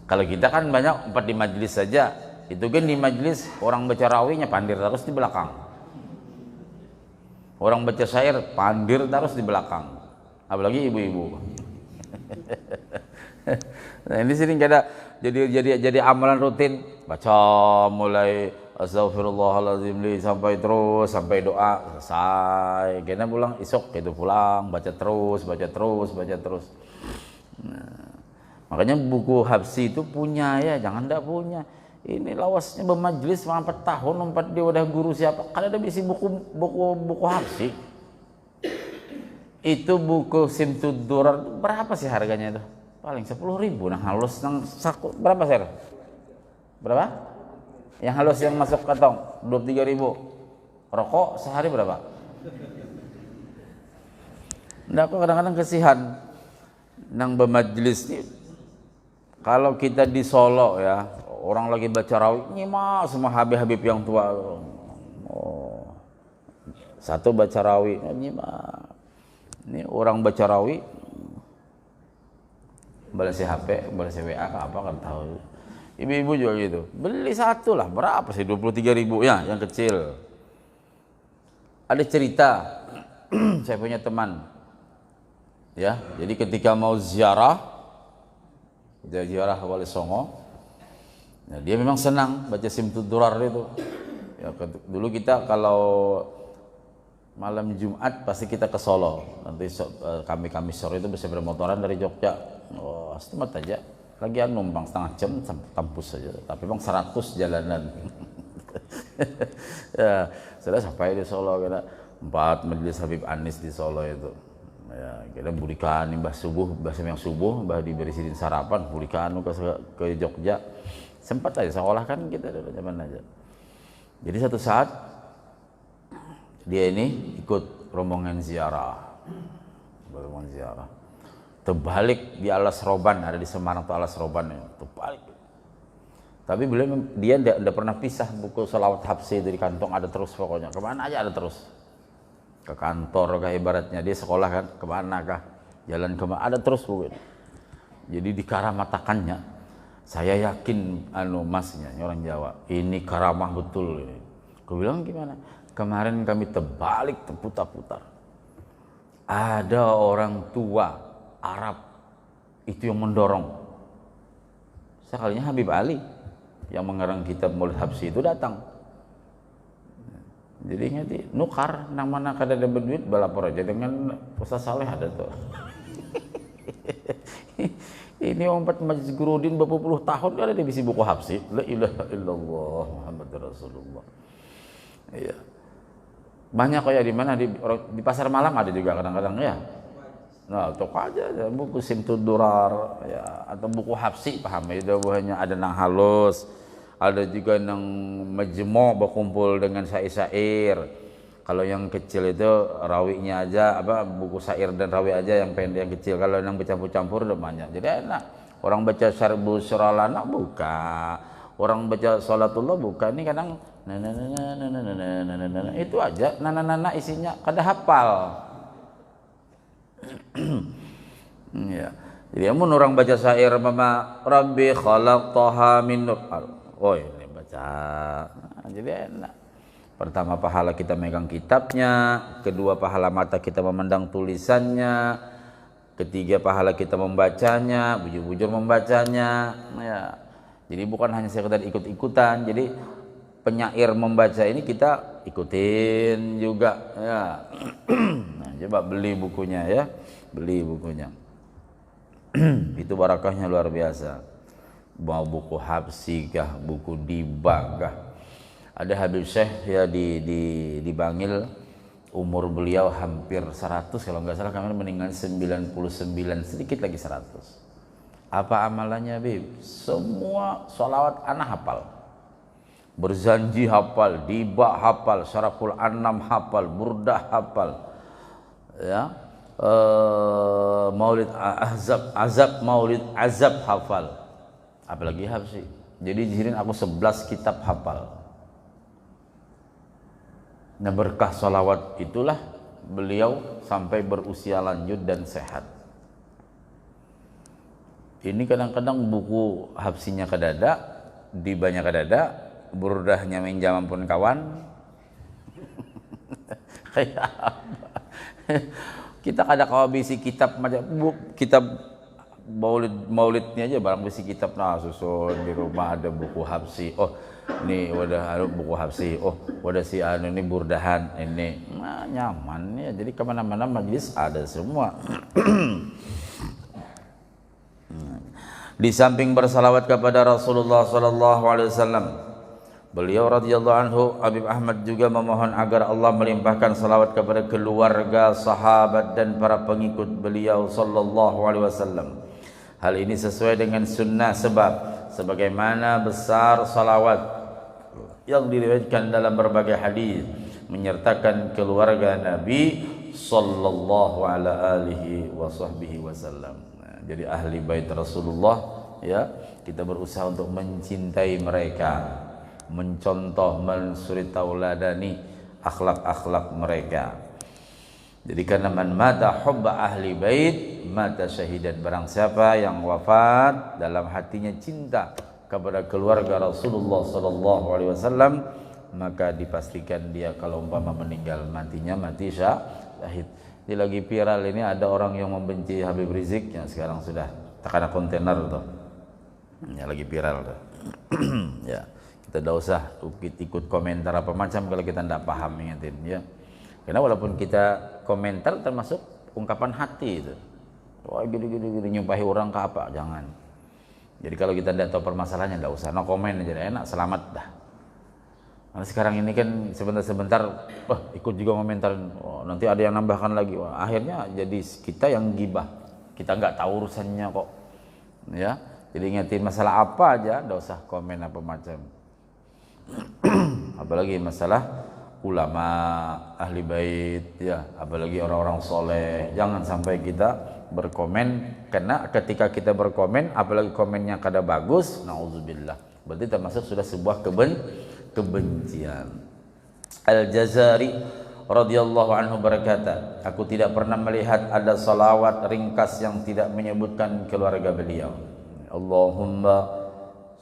S1: Kalau kita kan banyak umpat di majelis saja, itu kan di majelis orang baca rawihnya pandir terus di belakang, orang baca syair pandir terus di belakang, apalagi ibu-ibu. Nah, ini sering ada jadi amalan rutin, baca mulai astagfirullahaladzim sampai terus sampai doa selesai, kena pulang isok itu pulang baca terus. Nah, makanya buku Habsi itu punya ya, jangan tidak punya. Ini lawasnya bermajlis 4 tahun, 4 dia udah guru siapa? Kan ada bisi buku Habsi. Itu buku Simtud Durar berapa sih harganya itu? Paling 10.000. Nah halus nang saku berapa sih? Berapa? Yang halus yang masuk kantong 23.000. Rokok sehari berapa? Nah aku kadang-kadang kesihan nang bermajlis nih. Kalau kita di Solo ya, orang lagi baca rawih, nyimak semua habib-habib yang tua. Oh, satu baca rawih, nyimak. Ini orang baca rawih, balas HP, balas WA, apa kan tahu. Ibu-ibu juga gitu. Beli satu lah, berapa sih? 23.000 ya, yang kecil. Ada cerita, saya punya teman, ya. Jadi ketika mau ziarah Wali Songo, nah, dia memang senang baca Simtud Durar itu. Ya, dulu kita kalau malam Jumat pasti kita ke Solo. Nanti kami sore itu bisa bermotoran dari Jogja. Oh, setemat aja. Lagian numpang setengah jam sampai kampus saja. Tapi bang 100 jalanan. Ya, sudah sampai di Solo kita 4 majelis Habib Anis di Solo itu. Ya, kita burikan mbah subuh, mbah diberi sidin sarapan, burikan ke Jogja. Sempat aja sekolah kan kita dari zaman aja. Jadi satu saat dia ini ikut rombongan ziarah. Terbalik di Alas Roban, ada di Semarang tuh Alas Roban ya, terbalik. Tapi dia tidak pernah pisah buku salawat Habsi dari kantong, ada terus pokoknya. Kemana aja ada terus. Ke kantor kah ibaratnya, dia sekolah kan, kemana kah, jalan kemana, ada terus pokoknya. Jadi dikaramatakannya, saya yakin masnya, orang Jawa, ini karamah betul. Aku bilang gimana? Kemarin kami terbalik, terputar-putar. Ada orang tua Arab itu yang mendorong. Sekalinya Habib Ali yang mengarang kitab Maulid Habsi itu datang. Jadi ngerti, nukar nang mana kada ada duit balapor aja dengan Ustaz Saleh ada tuh. Ini umpat majlis Gurudin berapa puluh tahun kan ada di buku Habsi. La ilaha illallah Muhammad Rasulullah. Iya. Banyak kayak di mana di pasar malam ada juga kadang-kadang ya. Nah, toko aja buku Simtud Durar ya, atau buku Habsi paham ya, hanya ada nang halus. Ada juga yang majmu' berkumpul dengan syair-syair. Kalau yang kecil itu rawihnya aja, buku syair dan rawih aja yang pendek yang kecil. Kalau yang bercampur-campur udah banyak. Jadi enak. Orang baca syarbu suralana buka, orang baca sholatullah buka. Ini kadang itu aja nana isinya kada hafal. Ya. Jadi amun orang baca syair mama Rabbi khalaqtaha min nur. Oh ini baca, nah, jadi enak. Pertama pahala kita megang kitabnya, kedua pahala mata kita memandang tulisannya, ketiga pahala kita membacanya, bujur-bujur membacanya. Ya, Jadi bukan hanya sekedar ikut-ikutan. Jadi penyair membaca ini kita ikutin juga ya. Nah, coba beli bukunya ya, beli bukunya. Itu barakahnya luar biasa. Mau buku Habsyi kah, buku Diba kah. Ada Habib Syekh ya di Bangil, umur beliau hampir 100 kalau nggak salah, kami meninggal 99, sedikit lagi 100. Apa amalannya Habib? Semua sholawat ana hafal. Berzanji hafal, Diba hafal, Syaraful Anam hafal, Burdah hafal. Ya. Maulid Maulid Azab hafal. Apalagi Habsyi. Jadi jirin aku 11 kitab hafal. Nah, berkah sholawat itulah beliau sampai berusia lanjut dan sehat. Ini kadang-kadang buku Habsyinya kedada, Dibanya kedada, Burdahnya minjam pun kawan. Kayak apa? Kita kadang kalau bisi kitab macam kitab maulidnya aja, barang bisi kitab nah susun di rumah ada buku Habsyi. Oh, ini wadah buku Habsyi. Oh, wadah si anu ini burdahan ini. Nah, nyaman ya. Jadi kemana-mana majlis ada semua. Di samping bersalawat kepada Rasulullah sallallahu alaihi wasallam, beliau radhiyallahu anhu Habib Ahmad juga memohon agar Allah melimpahkan salawat kepada keluarga, sahabat dan para pengikut beliau sallallahu alaihi wasallam. Hal ini sesuai dengan sunnah sebab sebagaimana besar salawat yang diriwayatkan dalam berbagai hadis menyertakan keluarga Nabi sallallahu alaihi wasallam. Jadi ahli bait Rasulullah ya, kita berusaha untuk mencintai mereka, mencontoh, mensuri tauladani akhlak-akhlak mereka. Jadi karena man mata hubba ahli bait mata syahidan, barang siapa yang wafat dalam hatinya cinta kepada keluarga Rasulullah sallallahu alaihi wasallam, maka dipastikan dia kalau umpama meninggal matinya mati syahid. Ini lagi viral ini, ada orang yang membenci Habib Rizik yang sekarang sudah terkena kontainer tuh. Ya lagi viral tuh. Ya, kita tidak usah ikut komentar apa macam kalau kita tidak paham, ingatin ya. Karena walaupun kita komentar termasuk ungkapan hati itu. Wah gini nyumpahi orang ke apa, jangan. Jadi kalau kita tidak tahu permasalahannya tidak usah, no komen aja, enak, selamat dah. Karena sekarang ini kan sebentar-sebentar ikut juga komentar, nanti ada yang nambahkan lagi. Wah, akhirnya jadi kita yang gibah, kita nggak tahu urusannya kok ya. Jadi ingetin masalah apa aja tidak usah komen apa macam. Apalagi masalah ulama, ahli bait ya, apalagi orang-orang soleh, jangan sampai kita berkomen, karena ketika kita berkomen apalagi komennya kada bagus, naudzubillah, berarti termasuk sudah sebuah kebencian. Al-Jazari radhiyallahu anhu berkata, aku tidak pernah melihat ada salawat ringkas yang tidak menyebutkan keluarga beliau. Allahumma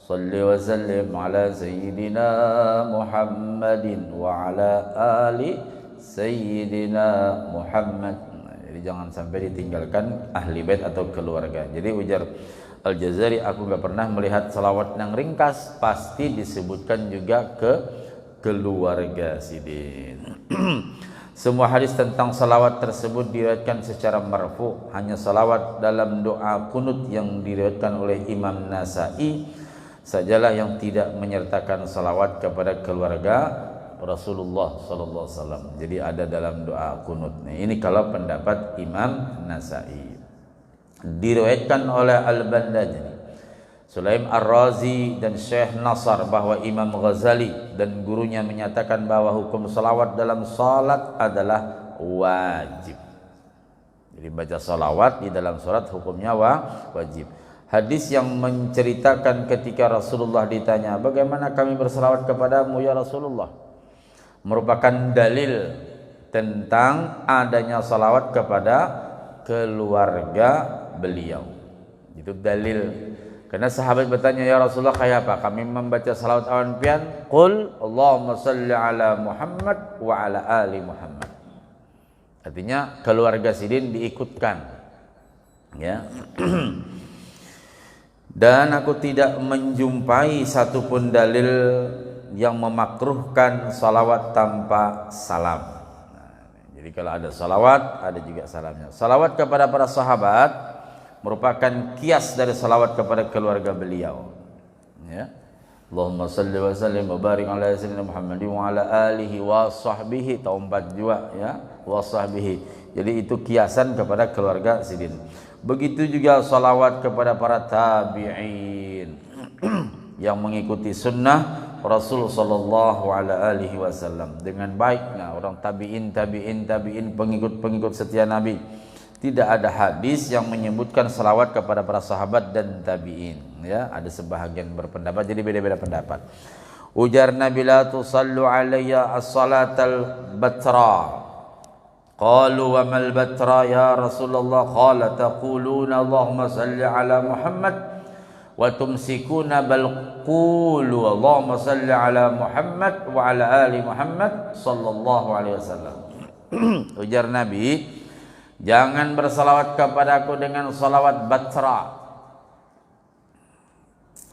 S1: salli wa sallim ala sayyidina Muhammadin wa ala ali sayyidina Muhammad. Jadi jangan sampai ditinggalkan ahli bait atau keluarga. Jadi ujar Al-Jazari, aku enggak pernah melihat salawat yang ringkas, pasti disebutkan juga ke keluarga sidin. Semua hadis tentang salawat tersebut diriwayatkan secara marfu. Hanya salawat dalam doa kunut yang diriwayatkan oleh Imam Nasa'i sajalah yang tidak menyertakan salawat kepada keluarga Rasulullah sallallahu alaihi wasallam. Jadi ada dalam doa kunut. Nah, ini kalau pendapat Imam Nasa'i. Diriwayatkan oleh Al-Bandajani, Sulaim Ar-Razi dan Syekh Nasar bahwa Imam Ghazali dan gurunya menyatakan bahwa hukum salawat dalam salat adalah wajib. Jadi baca salawat di dalam salat hukumnya wajib. Hadis yang menceritakan ketika Rasulullah ditanya, bagaimana kami bersalawat kepadamu ya Rasulullah, merupakan dalil tentang adanya salawat kepada keluarga beliau. Itu dalil. Karena sahabat bertanya, ya Rasulullah kayak apa kami membaca salawat awan pian? Qul Allahumma salli ala Muhammad wa ala ali Muhammad. Artinya keluarga sidin diikutkan ya. Dan aku tidak menjumpai satupun dalil yang memakruhkan salawat tanpa salam. Jadi kalau ada salawat, ada juga salamnya. Salawat kepada para sahabat merupakan kias dari salawat kepada keluarga beliau. Ya. Allahumma salli wa sallim wa barik ala sayyidina Muhammadin wa ala alihi wa sahbihi, taumpat juga ya, wa sahbihi. Jadi itu kiasan kepada keluarga Sidin. Begitu juga salawat kepada para tabi'in yang mengikuti sunnah Rasul sallallahu alaihi wasallam dengan baik. Nah, orang tabi'in, pengikut setia Nabi. Tidak ada hadis yang menyebutkan salawat kepada para sahabat dan tabi'in. Ya, ada sebahagian berpendapat, jadi beda-beda pendapat. Ujar Nabi, la tusallu alayya as-salatal batra. Qalu wa mal batra ya Rasulullah? Qala taquluna Allahumma salli ala Muhammad wa tumsikuna bal qulu Allahumma salli ala Muhammad wa ala ali Muhammad sallallahu alaihi wasallam. Ujar Nabi, jangan bersalawat kepadaku dengan salawat batra.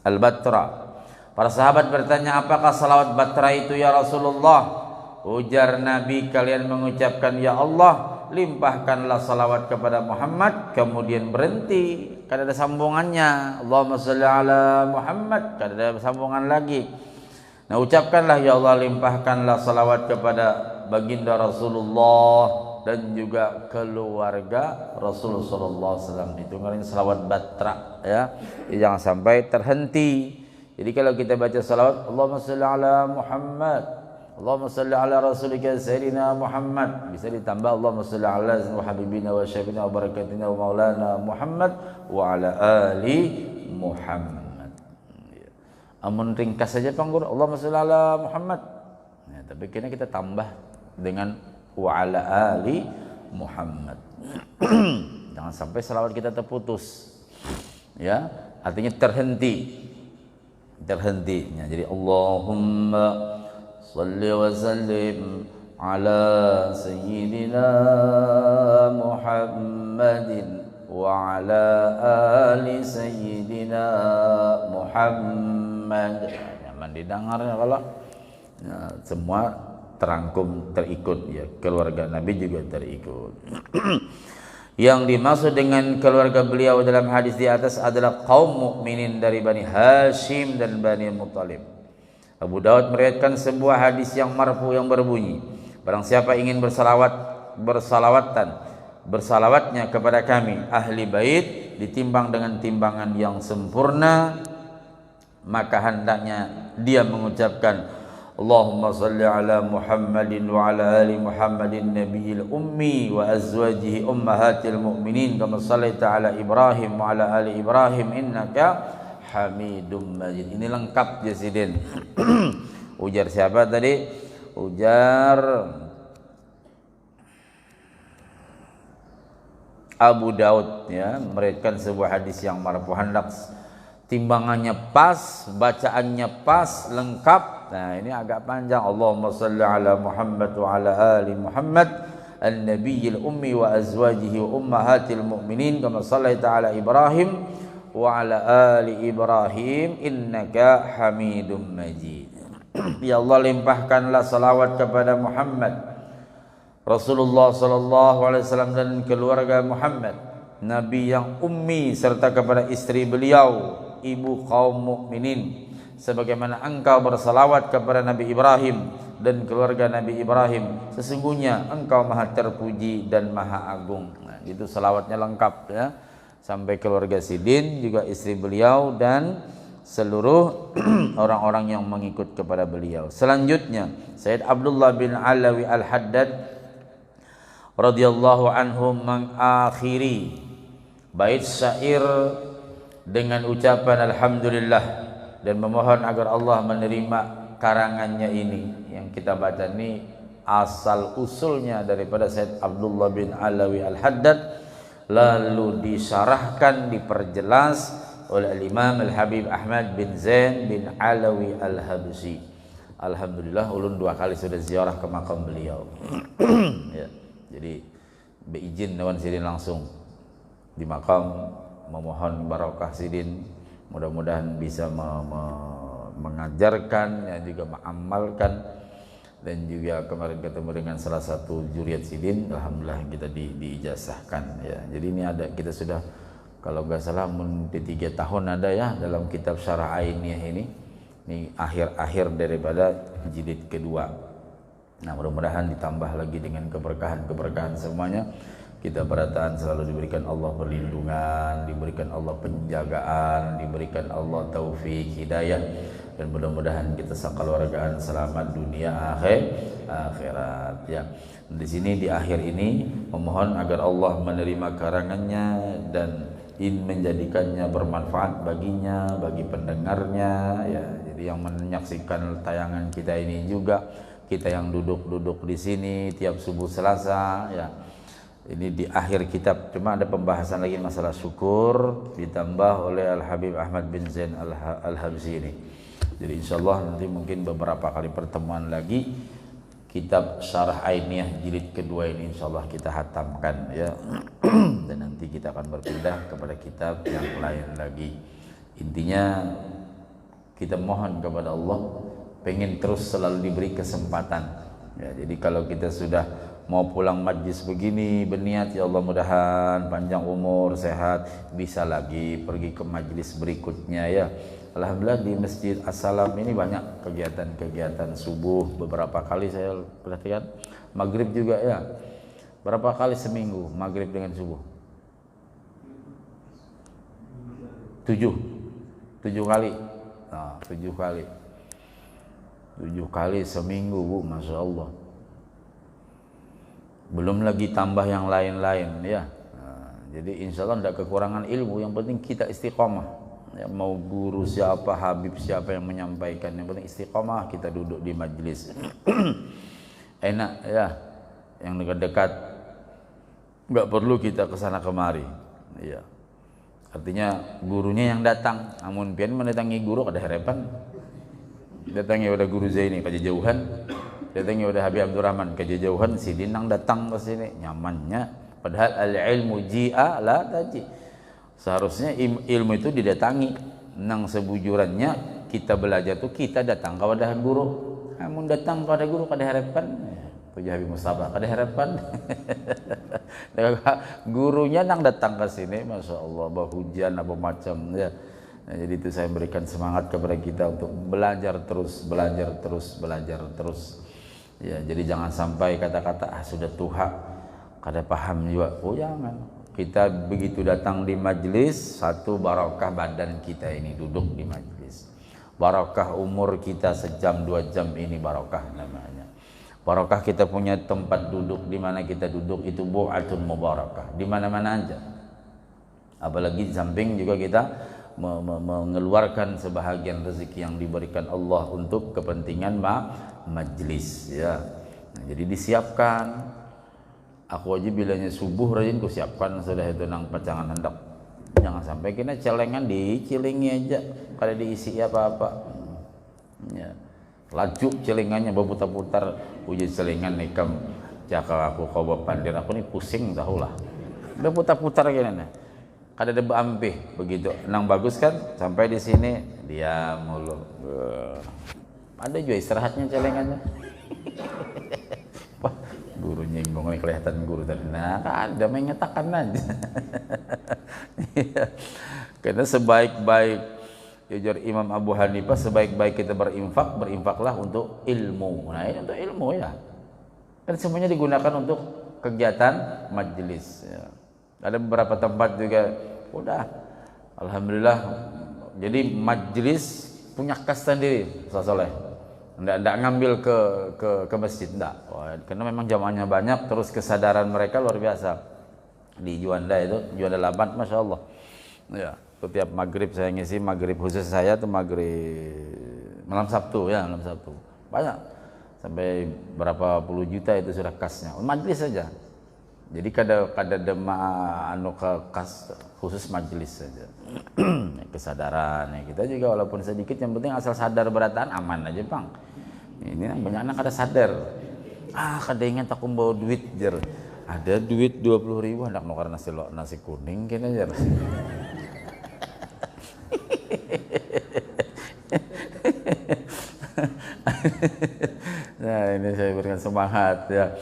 S1: Al-batra. Para sahabat bertanya, apakah salawat batra itu ya Rasulullah? Ujar Nabi, kalian mengucapkan ya Allah, limpahkanlah salawat kepada Muhammad, kemudian berhenti, kan ada sambungannya. Allahumma sholli ala Muhammad, kan ada sambungan lagi. Nah, ucapkanlah ya Allah, limpahkanlah salawat kepada baginda Rasulullah dan juga keluarga Rasulullah sallallahu alaihi wasallam. Itu namanya salawat batra ya. Jangan sampai terhenti. Jadi kalau kita baca salawat, Allahumma sholli ala Muhammad, Allahumma sholli ala rasulika sayyidina Muhammad, bisa ditambah Allahumma sholli ala wa habibina wa syafiina wa barakatina wa maulana Muhammad wa ala ali Muhammad. Amun ringkas saja panggur Allahumma sholli ala Muhammad. Nah, tapi kini kita tambah dengan wa ala ali Muhammad. Jangan sampai salawat kita terputus. Ya, artinya terhenti. Terhentinya. Jadi Allahumma salli wa sallim ala sayyidina Muhammadin wa ala ali sayyidina Muhammad. Nyaman didengarnya kalau ya, semua terangkum, terikut ya, keluarga Nabi juga terikut. Yang dimaksud dengan keluarga beliau dalam hadis di atas adalah kaum mukminin dari Bani Hashim dan Bani Muttalib. Abu Daud meriwayatkan sebuah hadis yang marfu yang berbunyi, barang siapa ingin bersalawatnya kepada kami ahli bait ditimbang dengan timbangan yang sempurna, maka hendaknya dia mengucapkan Allahumma salli ala Muhammadin wa ala ali Muhammadin nabiyil ummi wa azwajihi ummahatil mu'minin kama sallaita ala Ibrahim wa ala ali Ibrahim innaka Hamidum Majid. Ini lengkap Jasidin. Ujar siapa tadi? Ujar Abu Daud ya, meriwayatkan sebuah hadis yang marfu, hendak timbangannya pas, bacaannya pas, lengkap. Nah, ini agak panjang. Allahumma salli ala Muhammad wa ala ali Muhammad an-nabiyil ummi wa azwajihi wa ummahatil mu'minin kama sallaita ala Ibrahim wa ala ali Ibrahim innaka Hamidum Majid. Ya Allah, limpahkanlah salawat kepada Muhammad Rasulullah sallallahu alaihi wasallam dan keluarga Muhammad, nabi yang ummi, serta kepada istri beliau, ibu kaum mukminin, sebagaimana engkau bersalawat kepada Nabi Ibrahim dan keluarga Nabi Ibrahim, sesungguhnya engkau maha terpuji dan maha agung. Nah, itu salawatnya lengkap ya, sampai keluarga Sidin, juga istri beliau dan seluruh orang-orang yang mengikut kepada beliau. Selanjutnya Sayyid Abdullah bin Alawi Al-Haddad radhiyallahu anhu mengakhiri bait syair dengan ucapan alhamdulillah dan memohon agar Allah menerima karangannya ini. Yang kita baca ini asal usulnya daripada Sayyid Abdullah bin Alawi Al-Haddad, lalu disyarahkan, diperjelas oleh Imam Al-Habib Ahmad bin Zain bin Alawi Al-Habsyi. Alhamdulillah ulun 2 kali sudah ziarah ke makam beliau. Ya, jadi beizin Dewan Sidin langsung di makam, memohon barokah Sidin, mudah-mudahan bisa mengajarkan dan juga mengamalkan. Dan juga kemarin ketemu dengan salah satu juriat sidin, alhamdulillah kita diijazahkan ya. Jadi ini ada, kita sudah kalau nggak salah 3 tahun ada ya dalam kitab Syarah Ainiyah ini akhir daripada jilid kedua. Nah mudah-mudahan ditambah lagi dengan keberkahan semuanya. Kita berataan selalu diberikan Allah perlindungan, diberikan Allah penjagaan, diberikan Allah taufik, hidayah, dan mudah-mudahan kita sakeluargaan selamat dunia akhirat ya. Di sini di akhir ini memohon agar Allah menerima karangannya dan menjadikannya bermanfaat baginya, bagi pendengarnya ya. Jadi yang menyaksikan tayangan kita ini juga, kita yang duduk di sini tiap subuh Selasa ya. Ini di akhir kitab, cuma ada pembahasan lagi masalah syukur ditambah oleh Al-Habib Ahmad bin Zain Al-Habsyi ini. Jadi insyaallah nanti mungkin beberapa kali pertemuan lagi kitab Syarah Ainiyah jilid kedua ini insyaallah kita hatamkan ya. Dan nanti kita akan berpindah kepada kitab yang lain lagi. Intinya kita mohon kepada Allah pengen terus selalu diberi kesempatan ya. Jadi kalau kita sudah mau pulang majlis begini berniat ya Allah mudahan panjang umur sehat bisa lagi pergi ke majlis berikutnya ya. Alhamdulillah di Masjid As-Salam ini banyak kegiatan-kegiatan subuh, beberapa kali saya perhatikan maghrib juga ya. Berapa kali seminggu maghrib dengan subuh? 7 kali. Nah, 7 kali. 7 kali seminggu Bu, Masya Allah. Belum lagi tambah yang lain-lain ya. Nah, jadi insya Allah tidak kekurangan ilmu, yang penting kita istiqomah ya. Mau guru siapa, habib siapa yang menyampaikan, yang penting istiqomah, kita duduk di majlis enak ya, yang dekat-dekat, nggak perlu kita kesana kemari ya. Artinya gurunya yang datang, namun pian mendatangi guru ada harapan, datangi pada guru Zaini kejauhan, datangi pada Habib Abdurrahman kejauhan, si Dinang datang ke sini nyamannya. Padahal al-ilmu ji'a la taji. Seharusnya ilmu itu didatangi. Nang sebujurannya kita belajar tuh kita datang kepada guru. Namun datang kepada guru kada harapan. Puji Habib Mustafa kada harapan. Gurunya nang datang ke sini, Masya Allah, hujan apa macam ya. Nah, jadi itu saya berikan semangat kepada kita untuk belajar terus ya. Jadi jangan sampai kata-kata sudah tuha kada paham juga. Oh jangan, kita begitu datang di majlis, satu barokah badan kita ini duduk di majlis, barokah umur kita sejam 2 jam ini barokah namanya. Barokah kita punya tempat duduk, di mana kita duduk itu bu'atun mubarakah di mana-mana aja. Apalagi di samping juga kita mengeluarkan sebahagian rezeki yang diberikan Allah untuk kepentingan majlis ya. Nah, jadi disiapkan. Aku aja bilangnya subuh rajin ku siapkan sudah itu nang pacangan hendak. Jangan sampai kena celengan dicilingi aja kada diisi apa-apa. Ya. Laju celengannya berputar-putar, uji celengan nikam jaka aku kau bapandir aku nih pusing tahulah. Udah putar-putar gini nih. Kada ada beampih begitu. Nang bagus kan sampai di sini dia mulu. Ada juga istirahatnya celengannya. Wah, guru nyinggung nih, kelihatan guru tadi. Nah, ada mengatakan aja. Karena sebaik-baik ujar Imam Abu Hanifah, sebaik-baik kita berinfaklah untuk ilmu. Nah, ini untuk ilmu ya. Kan semuanya digunakan untuk kegiatan majelis ya. Ada beberapa tempat juga udah alhamdulillah. Jadi majelis punya khas sendiri, Ustaz Soleh. Nggak ngambil ke masjid, enggak. Karena memang jamaahnya banyak, terus kesadaran mereka luar biasa. Di Juanda itu, Juanda Laban, Masya Allah. Ya, setiap maghrib saya ngisi, maghrib khusus saya tuh maghrib malam Sabtu ya, malam Sabtu. Banyak. Sampai berapa puluh juta itu sudah kasnya. Majelis saja. Jadi kada dema anu kas khusus majelis saja. Kesadaran ya, kita juga walaupun sedikit yang penting asal sadar berataan aman aja Bang. Ini banyak anak kada sadar. Kada ingat aku bawa duit jer. Ada duit 20.000 hendak nukar nasi kuning kena jer. Nah, ini saya berikan semangat ya.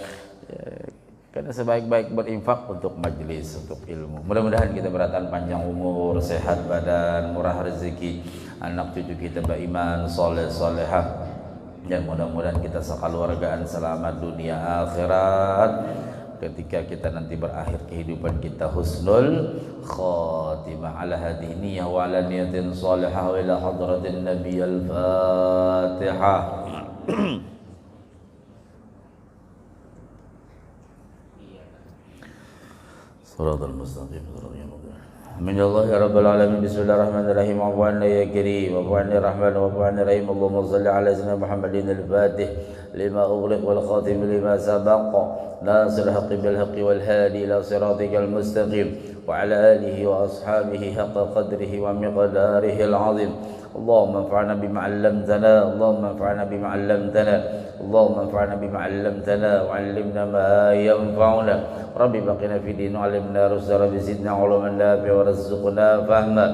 S1: Karena sebaik-baik berinfak untuk majelis, untuk ilmu. Mudah-mudahan kita beratan panjang umur, sehat badan, murah rezeki, anak cucu kita beriman, soleh solehah, dan mudah-mudahan kita sekeluargaan selamat dunia akhirat. Ketika kita nanti berakhir kehidupan kita husnul khatimah ala hadhihi niyyah wa ala niyatin salihah wa ila hadratin nabiy al-fatihah. Shiratal mustaqim Amin ya Allah ya rabbal alamin. Bismillahirrahmanirrahim. Afwan ya karim, afwan ya rahman, afwan ya rahim. Allahumma shalli ala sayyidina Muhammadin al-fatih lima ughliq wal khatim lima sabaq nasir haqqi bil haqqi wal hadi ila siratikal mustaqim wa ala alihi wa ashabihi haqqa qadrihi wa miqdarihi al-azim. Allahumma anfa'na bima 'allamtana, Allahumma anfa'na bima 'allamtana, Allahumma anfa'na bima 'allamtana wa 'allimna ma yanfa'una. Rabbi baqina fi din wa 'allimna rusda, rabbi zidna 'ilman nafi'a wa warzuqna fahma.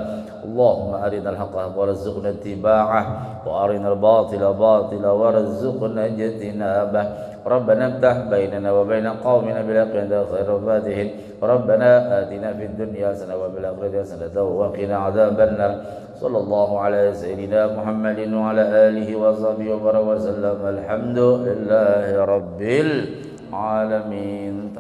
S1: Allahumma arinal haqqa haqqan warzuqna ittiba'ah wa arinal batila batila warzuqna ijtinabah. Rabbana iftah bainana wa baina qaumina bil haqqi anta khairul fatihin. Rabbana atina fid dunya hasanah wa fil akhirati hasanah wa qina adzaban nar. Sallallahu ala sayyidina Muhammadin wa ala alihi wa sahbihi wa baraka wa sallam. Alhamdulillahi rabbil alamin.